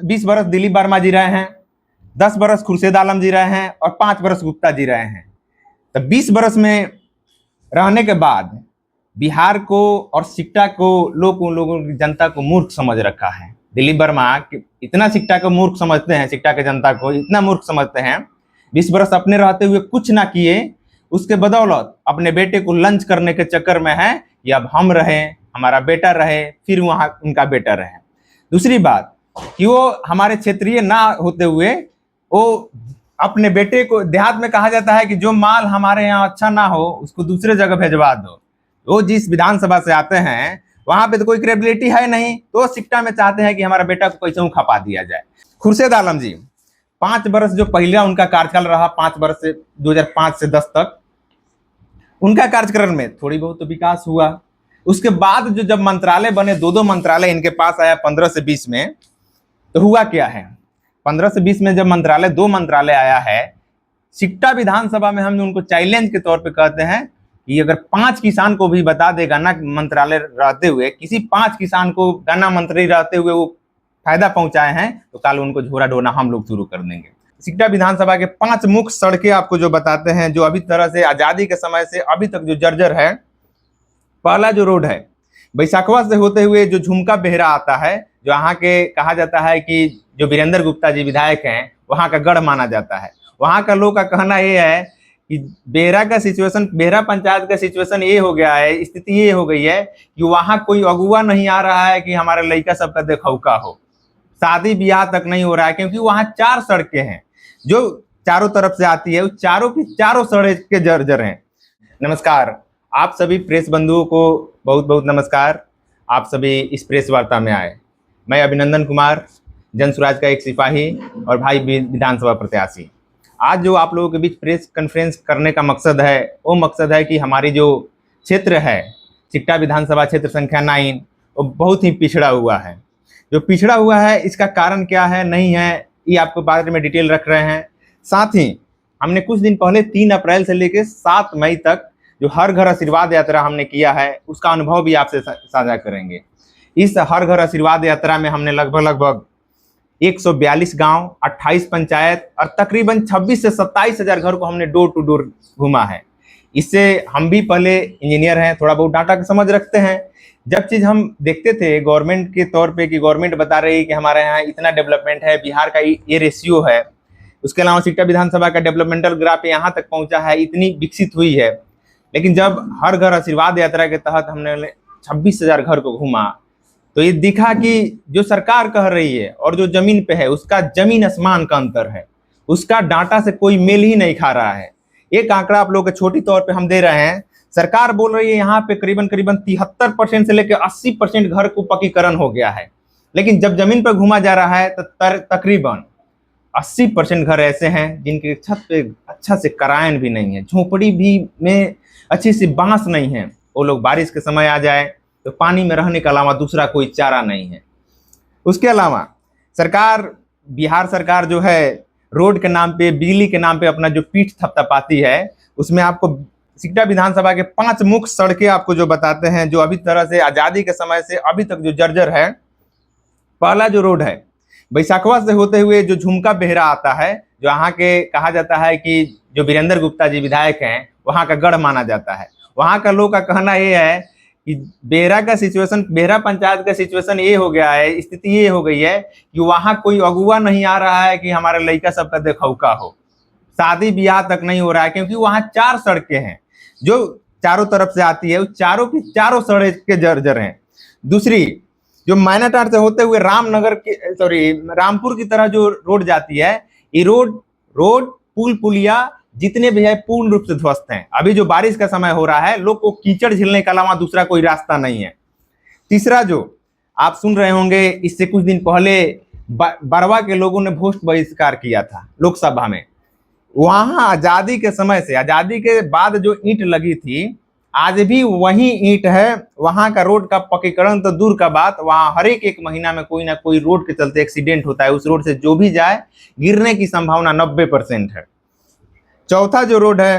20 बरस दिलीप वर्मा जी रहे हैं, 10 बरस खुर्शीद आलम जी रहे हैं और 5 बरस गुप्ता जी रहे हैं। तो 20 बरस में रहने के बाद बिहार को और सिक्टा को उन लोगों की जनता को मूर्ख समझ रखा है। दिलीप वर्मा इतना सिक्टा को मूर्ख समझते हैं, सिक्टा की जनता को इतना मूर्ख समझते हैं, 20 बरस अपने रहते हुए कुछ ना किए, उसके बदौलत अपने बेटे को लंच करने के चक्कर में है कि अब हम रहे, हमारा बेटा रहे, फिर वहां उनका बेटा रहे। दूसरी बात कि वो हमारे क्षेत्रीय ना होते हुए वो अपने बेटे को, देहात में कहा जाता है कि जो माल हमारे यहाँ अच्छा ना हो उसको दूसरे जगह भेजवा दो। वो जिस विधानसभा से आते हैं वहां पे तो कोई क्रेडिबिलिटी है नहीं, तो सिक्टा में चाहते हैं कि हमारा बेटा को कैसे खपा दिया जाए। खुर्शीद आलम जी 5 बरस जो पहले उनका कार्यकाल रहा, 5 बरस से 2005 से 10 तक, उनका कार्यकाल में थोड़ी बहुत तो विकास हुआ। उसके बाद जो जब मंत्रालय बने, 2 मंत्रालय इनके पास आया 15 से 20 में, तो हुआ क्या है, 15 से 20 में जब 2 मंत्रालय आया है, सिक्टा विधानसभा में हम उनको चैलेंज के तौर पे कहते हैं कि अगर 5 किसान को भी बता दे गन्ना मंत्रालय रहते हुए, किसी 5 किसान को गन्ना मंत्री रहते हुए वो फायदा पहुंचाए हैं, तो कल उनको झोरा ढोना हम लोग शुरू कर देंगे। सिक्टा विधानसभा के 5 मुख्य सड़कें आपको जो बताते हैं, जो अभी तरह से आजादी के समय से अभी तक जो जर्जर है। पहला जो रोड है बैसाखवा से होते हुए जो झुमका बेहरा आता है, जो यहाँ के कहा जाता है कि जो वीरेंद्र गुप्ता जी विधायक हैं वहाँ का गढ़ माना जाता है। वहाँ का लोग का कहना ये है कि बेहरा का सिचुएशन, बेहरा पंचायत का सिचुएशन ये हो गया है, स्थिति ये हो गई है कि वहाँ कोई अगुआ नहीं आ रहा है कि हमारे लड़का सबका देखौका हो, शादी ब्याह तक नहीं हो रहा है, क्योंकि वहाँ 4 सड़कें हैं जो चारों तरफ से आती है, उस चारों की चारों सड़कें जर्जर हैं। नमस्कार, आप सभी प्रेस बंधुओं को बहुत बहुत नमस्कार। आप सभी इस प्रेस वार्ता में आए। मैं अभिनंदन कुमार, जनसुराज का एक सिपाही और भाई विधानसभा प्रत्याशी। आज जो आप लोगों के बीच प्रेस कॉन्फ्रेंस करने का मकसद है, वो मकसद है कि हमारी जो क्षेत्र है, सिक्टा विधानसभा क्षेत्र संख्या 9, वो बहुत ही पिछड़ा हुआ है। जो पिछड़ा हुआ है इसका कारण क्या है नहीं है, ये आपको बारे में डिटेल रख रहे हैं। साथ ही हमने कुछ दिन पहले 3 अप्रैल से लेकर 7 मई तक जो हर घर आशीर्वाद यात्रा हमने किया है, उसका अनुभव भी आपसे साझा करेंगे। इस हर घर आशीर्वाद यात्रा में हमने लगभग 142 गांव, 28 पंचायत और तकरीबन 26 से 27 हजार घर को हमने डोर टू डोर घूमा है। इससे हम भी पहले इंजीनियर हैं, थोड़ा बहुत डाटा का समझ रखते हैं। जब चीज़ हम देखते थे गवर्नमेंट के तौर पे कि गवर्नमेंट बता रही है कि हमारे यहाँ इतना डेवलपमेंट है, बिहार का ये रेशियो है, उसके अलावा सिक्टा विधानसभा का डेवलपमेंटल ग्राफ यहाँ तक पहुँचा है, इतनी विकसित हुई है। लेकिन जब हर घर आशीर्वाद यात्रा के तहत हमने 26,000 घर को घूमा, तो ये दिखा कि जो सरकार कह रही है और जो जमीन पे है उसका जमीन आसमान का अंतर है, उसका डाटा से कोई मेल ही नहीं खा रहा है। एक आंकड़ा आप लोगों के छोटी तौर पे हम दे रहे हैं। सरकार बोल रही है यहाँ पे करीबन 73% से लेकर 80% घर को पक्कीकरण हो गया है, लेकिन जब जमीन पर घूमा जा रहा है तो तकरीबन 80% घर ऐसे हैं जिनके छत पे अच्छा से करायन भी नहीं है, झोपड़ी भी में अच्छी सी बांस नहीं है। वो लोग बारिश के समय आ जाए तो पानी में रहने के अलावा दूसरा कोई चारा नहीं है। उसके अलावा सरकार, बिहार सरकार जो है रोड के नाम पे, बिजली के नाम पे अपना जो पीठ थपथपाती है, उसमें आपको सिक्टा विधानसभा के 5 मुख्य सड़कें आपको जो बताते हैं, जो अभी तरह से आज़ादी के समय से अभी तक जो जर्जर है। पहला जो रोड है बैसाखवा से होते हुए जो झुमका बेहरा आता है, जो यहाँ के कहा जाता है कि जो वीरेंद्र गुप्ता जी विधायक हैं वहाँ का गढ़ माना जाता है। वहाँ का लोग का कहना ये है कि बेहरा का सिचुएशन, बेहरा पंचायत का सिचुएशन ये हो गया है, स्थिति ये हो गई है कि वहाँ कोई अगुआ नहीं आ रहा है कि हमारे लड़का सबका देखौका हो, शादी ब्याह तक नहीं हो रहा है, क्योंकि वहाँ 4 सड़कें हैं जो चारों तरफ से आती है, उस चारों की चारों सड़कें जर्जर हैं। दूसरी जो मैनाटार से होते हुए रामपुर की तरह जो रोड जाती है, ये रोड पुल पुलिया जितने भी है पूर्ण रूप से ध्वस्त हैं। अभी जो बारिश का समय हो रहा है, लोग को कीचड़ झेलने के अलावा दूसरा कोई रास्ता नहीं है। तीसरा जो आप सुन रहे होंगे, इससे कुछ दिन पहले बरवा के लोगों ने भोट बहिष्कार किया था लोकसभा में। वहां आजादी के समय से, आजादी के बाद जो ईंट लगी थी, आज भी वही ईंट है। वहां का रोड का पक्कीकरण तो दूर का बात, वहां हर एक महीना में कोई ना कोई रोड के चलते एक्सीडेंट होता है। उस रोड से जो भी जाए गिरने की संभावना 90% है। चौथा जो रोड है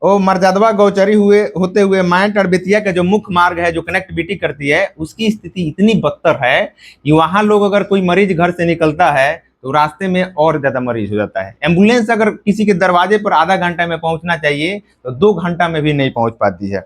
वो मर्यादवा गौचरी हुए होते हुए मायट और बेतिया का जो मुख्य मार्ग है जो कनेक्टिविटी करती है, उसकी स्थिति इतनी बदतर है कि वहां लोग अगर कोई मरीज घर से निकलता है तो रास्ते में और ज्यादा मरीज हो जाता है। एम्बुलेंस अगर किसी के दरवाजे पर आधा घंटा में पहुंचना चाहिए तो 2 घंटा में भी नहीं पहुंच पाती है।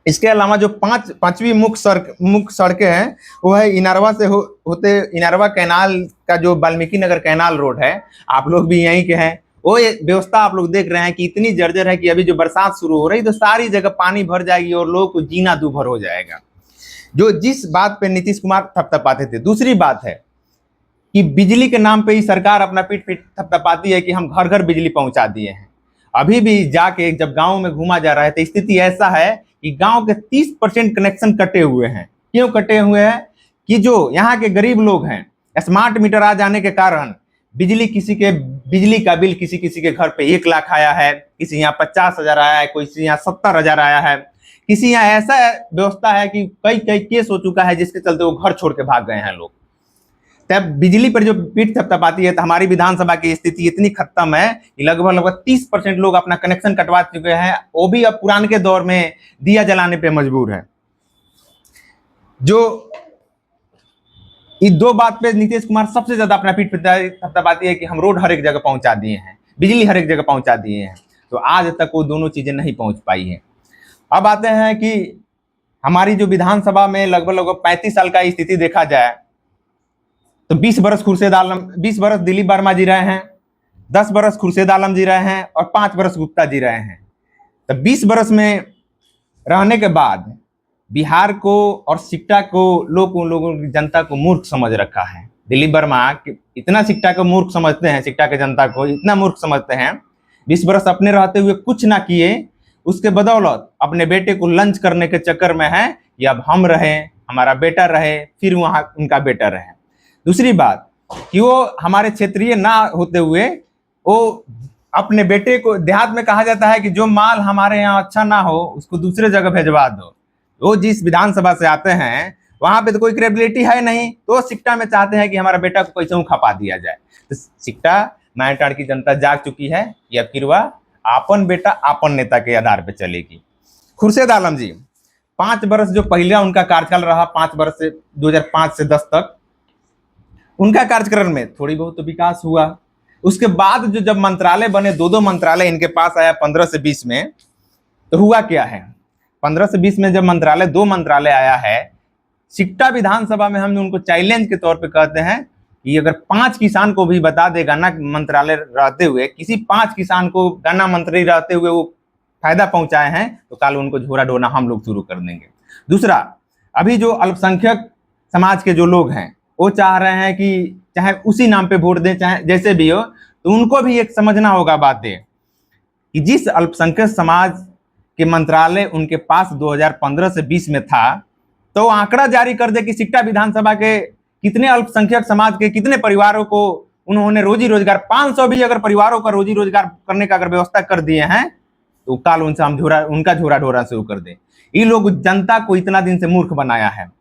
इसके अलावा जो पांचवी मुख्य सड़कें हैं वो है इनारवा से होते इनारवा कैनाल का जो वाल्मीकि नगर कैनाल रोड है, आप लोग भी यहीं के हैं। वो व्यवस्था आप लोग देख रहे हैं कि इतनी जर्जर है कि अभी जो बरसात शुरू हो रही तो सारी जगह पानी भर जाएगी और लोगों को जीना दूभर हो जाएगा, जो जिस बात पे नीतीश कुमार थपथपाते थे। दूसरी बात है कि बिजली के नाम पे ही सरकार अपना पीठ पीठ थपथपाती है कि हम घर घर बिजली पहुंचा दिए हैं। अभी भी जाके जब गांव में घूमा जा रहा है तो स्थिति ऐसा है कि गांव के 30% कनेक्शन कटे हुए हैं। क्यों कटे हुए हैं? कि जो यहाँ के गरीब लोग हैं, स्मार्ट मीटर आ जाने के कारण बिजली का बिल किसी किसी के घर पे 1 लाख आया है, किसी यहाँ 50,000 आया है, किसी यहाँ 70,000 आया है, किसी यहाँ ऐसा व्यवस्था है कि कई कई केस हो चुका है जिसके चलते वो घर छोड़ के भाग गए हैं लोग। तब बिजली पर जो पीठ थपथपाती है तो हमारी विधानसभा की स्थिति इतनी खत्म है कि लगभग 30% लोग अपना कनेक्शन कटवा चुके हैं, वो भी अब पुराने के दौर में दिया जलाने पे मजबूर है। जो इस 2 बात पे नीतीश कुमार सबसे ज्यादा अपना पीठ थपथपाती है कि हम रोड हर एक जगह पहुंचा दिए हैं, बिजली हर एक जगह पहुंचा दिए हैं, तो आज तक वो दोनों चीजें नहीं पहुंच पाई है। अब आते हैं कि हमारी जो विधानसभा में लगभग 35 साल का स्थिति देखा जाए तो 20 बरस दिलीप वर्मा जी रहे हैं, 10 बरस खुर्शीद आलम जी रहे हैं और 5 बरस गुप्ता जी रहे हैं। तो 20 बरस में रहने के बाद बिहार को और सिक्टा को उन लोगों की जनता को मूर्ख समझ रखा है। दिलीप वर्मा इतना सिक्टा को मूर्ख समझते हैं, सिक्टा की जनता को इतना मूर्ख समझते हैं, 20 बरस अपने रहते हुए कुछ ना किए, उसके बदौलत अपने बेटे को लंच करने के चक्कर में है कि अब हम रहे, हमारा बेटा रहे, फिर वहां उनका बेटा रहे। दूसरी बात कि वो हमारे क्षेत्रीय ना होते हुए वो अपने बेटे को, देहात में कहा जाता है कि जो माल हमारे यहाँ अच्छा ना हो उसको दूसरे जगह भेजवा दो। वो जिस विधानसभा से आते हैं वहां पे तो कोई क्रेडिबिलिटी है नहीं, तो सिक्टा में चाहते हैं कि हमारा बेटा को कैसे खपा दिया जाए। तो सिक्टा नायटाड़ की जनता जाग चुकी है कि अब किरवा आपन बेटा आपन नेता के आधार पर चलेगी। खुर्शीद आलम जी 5 बरस जो पहला उनका कार्यकाल रहा, 5 बरस से 2005 से 10 तक, उनका कार्यकाल में थोड़ी बहुत तो विकास हुआ। उसके बाद जो जब मंत्रालय बने, 2 मंत्रालय इनके पास आया 15 से 20 में, तो हुआ क्या है? 15 से 20 में जब 2 मंत्रालय आया है, सिक्टा विधानसभा में हम उनको चैलेंज के तौर पे कहते हैं कि अगर 5 किसान को भी बता दे गन्ना मंत्रालय रहते हुए, किसी 5 किसान को गन्ना मंत्री रहते हुए वो फायदा पहुंचाए हैं, तो कल उनको झोरा ढोना हम लोग शुरू कर देंगे। दूसरा, अभी जो अल्पसंख्यक समाज के जो लोग हैं वो चाह रहे हैं कि चाहे उसी नाम पे वोट दें, चाहे जैसे भी हो, तो उनको भी एक समझना होगा बात है कि जिस अल्पसंख्यक समाज के मंत्रालय उनके पास 2015 से 20 में था, तो आंकड़ा जारी कर दे कि सिक्टा विधानसभा के कितने अल्पसंख्यक समाज के कितने परिवारों को उन्होंने रोजी रोजगार, 500 भी अगर परिवारों का रोजी रोजगार करने का अगर व्यवस्था कर दिए हैं, तो काल उनसे हम उनका झोरा ढोरा शुरू कर दें। ये लोग जनता को इतना दिन से मूर्ख बनाया है।